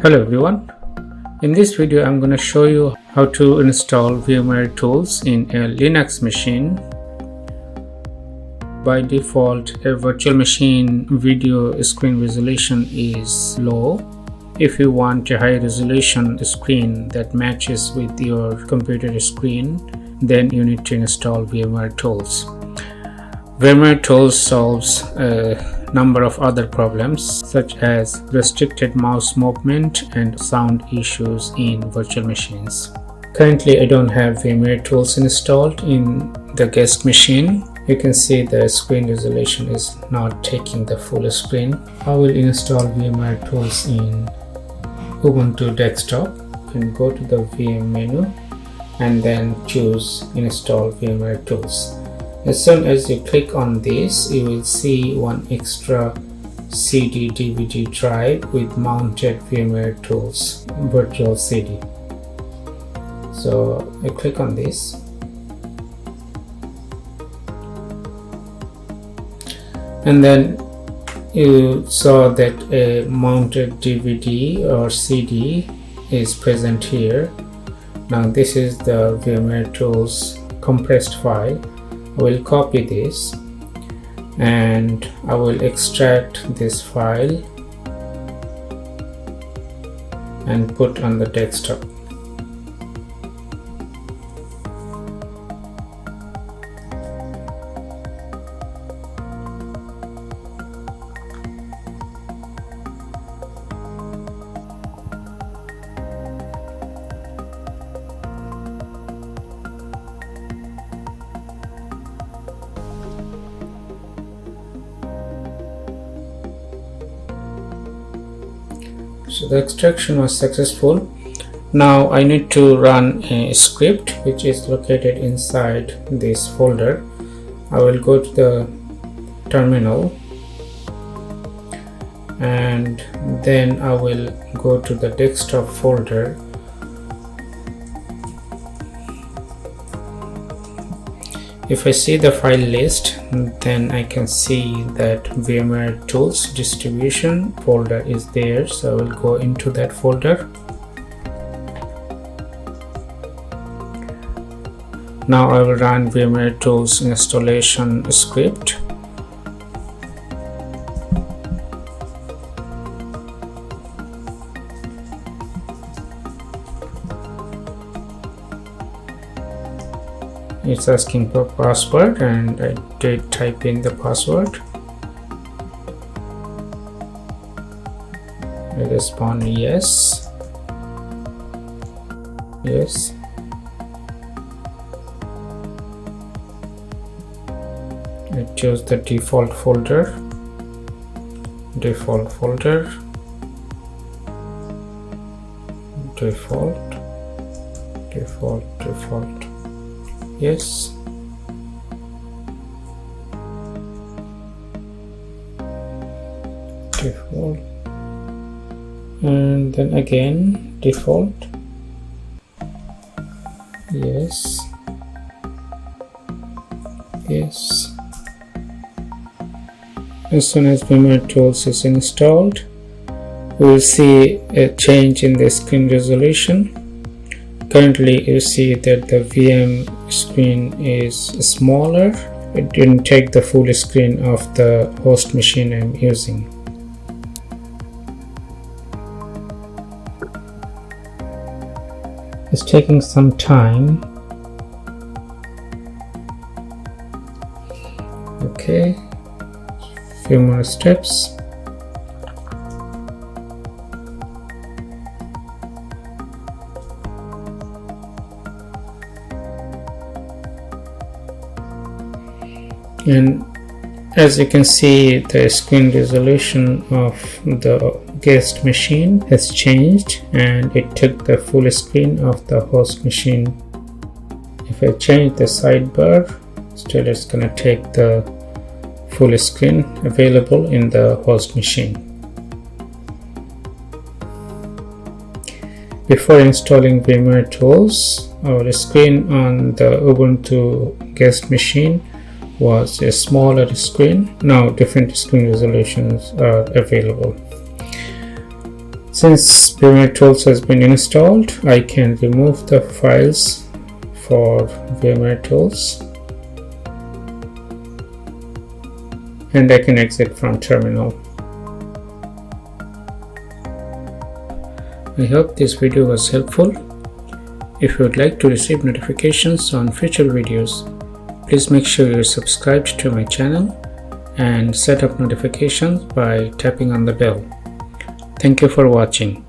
Hello everyone. In this video I'm going to show you how to install VMware tools in a Linux machine. By default, a virtual machine video screen resolution is low. If you want a high resolution screen that matches with your computer screen, then you need to install VMware tools. VMware tools solves a number of other problems such as restricted mouse movement and sound issues in virtual machines. Currently I don't have VMware tools installed in the guest machine. You can see the screen resolution is not taking the full screen. I will install VMware tools in Ubuntu desktop. You can go to the VM menu and then choose install VMware tools. As soon as you click on this, you will see one extra CD DVD drive with mounted VMware tools virtual CD. So I click on this and then you saw that a mounted DVD or CD is present here. Now this is the VMware tools compressed file. I will copy this and I will extract this file and put on the desktop. So the extraction was successful. Now I need to run a script which is located inside this folder. I will go to the terminal and then I will go to the desktop folder. If I see the file list, then I can see that VMware tools distribution folder is there, so I will go into that folder. Now I will run VMware tools installation script. It's asking for password and I did type in the password. I respond yes. Yes. I choose the default folder. Default folder. Default. Default. Default. Yes. Default. And then again default. Yes. Yes. As soon as VMware tools is installed, we will see a change in the screen resolution. Currently you see that the VM screen is smaller. It didn't take the full screen of the host machine I'm using. It's taking some time. Okay, few more steps. And as you can see, the screen resolution of the guest machine has changed and it took the full screen of the host machine. If I change the sidebar, still it's gonna take the full screen available in the host machine. Before installing VMware tools, our screen on the Ubuntu guest machine was a smaller screen. Now different screen resolutions are available. Since VMware Tools has been installed, I can remove the files for VMware Tools and I can exit from terminal. I hope this video was helpful. If you would like to receive notifications on future videos, please make sure you're subscribed to my channel and set up notifications by tapping on the bell. Thank you for watching.